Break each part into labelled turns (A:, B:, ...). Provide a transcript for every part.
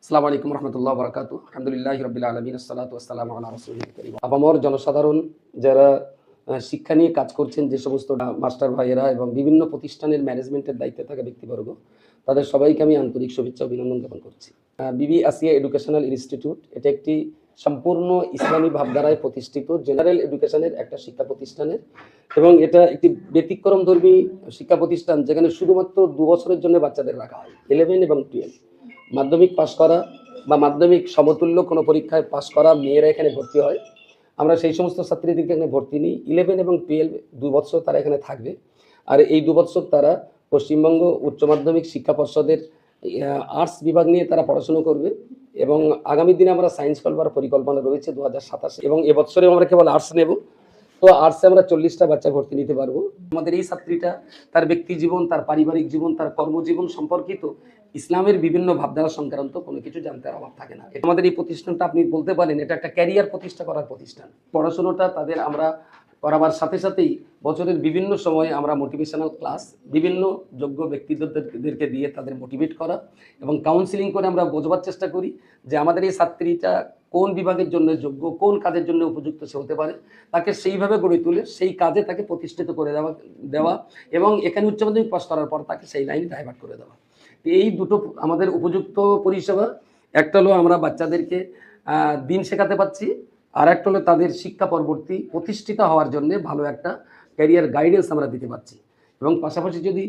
A: আসসালামু আলাইকুম রহমতুল্লাহ বরকাতু। আলহামদুলিল্লাহি রাব্বিল আলামিন, আসসালাতু ওয়াসসালামু আলা রাসূলিল কারীম। আপামর জনসাধারণ যারা শিক্ষা নিয়ে কাজ করছেন, যে সমস্ত মাস্টার ভাইয়েরা এবং বিভিন্ন প্রতিষ্ঠানের ম্যানেজমেন্টের দায়িত্বে থাকা ব্যক্তিবর্গ, তাদের সবাইকে আমি আন্তরিক শুভেচ্ছা ও অভিনন্দন জ্ঞাপন করছি। বিবি আসিয়া এডুকেশনাল ইনস্টিটিউট এটা একটি সম্পূর্ণ ইসলামী ভাবধারায় প্রতিষ্ঠিত জেনারেল এডুকেশনের একটা শিক্ষা প্রতিষ্ঠানের, এবং এটা একটি ব্যতিক্রমধর্মী শিক্ষা প্রতিষ্ঠান যেখানে শুধুমাত্র 2 বছরের জন্য বাচ্চাদের রাখা হয়। 11 এবং 12 মাধ্যমিক পাশ করা বা মাধ্যমিক সমতুল্য কোনো পরীক্ষায় পাশ করা মেয়েরা এখানে ভর্তি হয়। আমরা সেই সমস্ত ছাত্রীদেরকে এখানে ভর্তি নিই। 11 এবং 12 2 বছর তারা এখানে থাকবে। আর এই 2 বছর তারা পশ্চিমবঙ্গ উচ্চ মাধ্যমিক শিক্ষা পর্ষদের আর্টস বিভাগ নিয়ে তারা পড়াশোনা করবে, এবং আগামী দিনে আমরা সায়েন্স করবার পরিকল্পনা রয়েছে 2027, এবং এবছরেও আমরা কেবল আর্টস নেব। তো আর্টসে আমরা 40টা বাচ্চা ভর্তি নিতে পারবো। আমাদের এই ছাত্রীটা তার ব্যক্তি জীবন, তার পারিবারিক জীবন, তার কর্মজীবন সম্পর্কিত ইসলামের বিভিন্ন ভাবধারা সংক্রান্ত কোনো কিছু জানতে অভাব থাকে না। আমাদের এই প্রতিষ্ঠানটা আপনি বলতে পারেন এটা একটা ক্যারিয়ার প্রতিষ্ঠা করার প্রতিষ্ঠান। পড়াশোনাটা তাদের আমরা করাবার সাথে সাথেই বছরের বিভিন্ন সময়ে আমরা মোটিভেশনাল ক্লাস বিভিন্ন যোগ্য ব্যক্তিদেরকে দিয়ে তাদের মোটিভেট করা এবং কাউন্সিলিং করে আমরা বোঝবার চেষ্টা করি যে আমাদের এই ছাত্রীটা কোন বিভাগের জন্য যোগ্য, কোন কাজের জন্য উপযুক্ত সে হতে পারে, তাকে সেইভাবে গড়ে তুলে সেই কাজে তাকে প্রতিষ্ঠিত করে দেওয়া এবং এখানে উচ্চ মাধ্যমিক পাস করার পর তাকে সেই লাইনে ডাইভার্ট করে দেওয়া। এই দুটো আমাদের উপযুক্ত পরিষেবা। একটা হলো আমরা বাচ্চাদেরকে দিন শেখাতে পাচ্ছি, আর একটা হলো তাদের শিক্ষা পরবর্তী প্রতিষ্ঠিত হওয়ার জন্য ভালো একটা ক্যারিয়ার গাইডেন্স আমরা দিতে পারছি। এবং পাশাপাশি যদি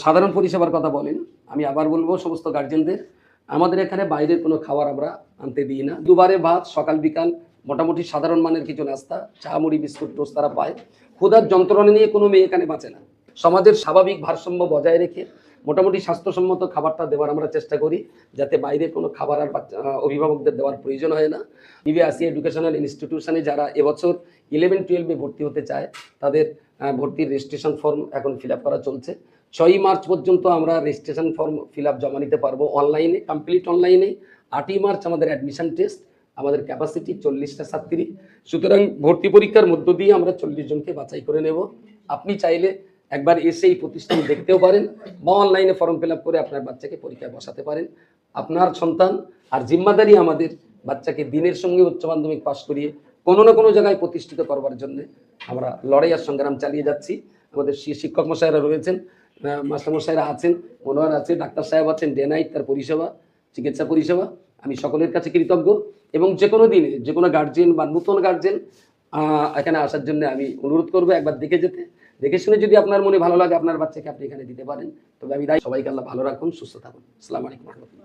A: সাধারণ পরিষেবার কথা বলেন, আমি আবার বলবো সমস্ত গার্জেনদের, আমাদের এখানে বাইরের কোনো খাবার আমরা আনতে দিই না। দুবারে ভাত সকাল বিকাল মোটামুটি সাধারণ মানের কিছু নাস্তা, চা মুড়ি বিস্কুট টোস্ট তারা পায়। ক্ষুধার যন্ত্রণা নিয়ে কোনো মেয়ে এখানে বাঁচে না। সমাজের স্বাভাবিক ভারসাম্য বজায় রেখে মোটামুটি স্বাস্থ্যসম্মত খাবারটা দেওয়ার আমরা চেষ্টা করি, যাতে বাইরে কোনো খাবার আর অভিভাবকদের দেওয়ার প্রয়োজন হয় না। বিবি আসিয়া এডুকেশনাল ইনস্টিটিউশনে যারা এবছর 11-12 ভর্তি হতে চায়, তাদের ভর্তির রেজিস্ট্রেশন ফর্ম এখন ফিল আপ করা চলছে। 6ই মার্চ পর্যন্ত আমরা রেজিস্ট্রেশন ফর্ম ফিল আপ জমা নিতে পারবো অনলাইনে, কমপ্লিট অনলাইনে। 8ই মার্চ আমাদের অ্যাডমিশন টেস্ট, আমাদের ক্যাপাসিটি 40টা ছাত্রী। সুতরাং ভর্তি পরীক্ষার মধ্য দিয়ে আমরা 40 জনকে বাছাই করে নেব। আপনি চাইলে একবার এসে এই প্রতিষ্ঠান দেখতেও পারেন বা অনলাইনে ফর্ম ফিল আপ করে আপনার বাচ্চাকে পরীক্ষায় বসাতে পারেন। আপনার সন্তান আর জিম্মাদারি আমাদের বাচ্চাকে দিনের সঙ্গে উচ্চ মাধ্যমিক পাশ করিয়ে কোনো না কোনো জায়গায় প্রতিষ্ঠিত করবার জন্য আমরা লড়াই আর সংগ্রাম চালিয়ে যাচ্ছি। আমাদের শিক্ষক মশাইরা রয়েছেন, মাস্টারমশাইরা আছেন, মনোয়ার আছে, ডাক্তার সাহেব আছেন, ডে নাইট তার পরিষেবা, চিকিৎসা পরিষেবা। আমি সকলের কাছে কৃতজ্ঞ, এবং যে কোনো দিনে যে কোনো গার্জেন বা নতুন গার্জেন এখানে আসার জন্য আমি অনুরোধ করবো একবার দেখে যেতে। দেখে শুনে যদি আপনার মনে ভালো লাগে আপনার বাচ্চাকে আপনি এখানে দিতে পারেন। তবে আমি সবাইকে আল্লাহ ভালো রাখুন, সুস্থ থাকুন। আসসালামু আলাইকুম রহমতুল্লাহ।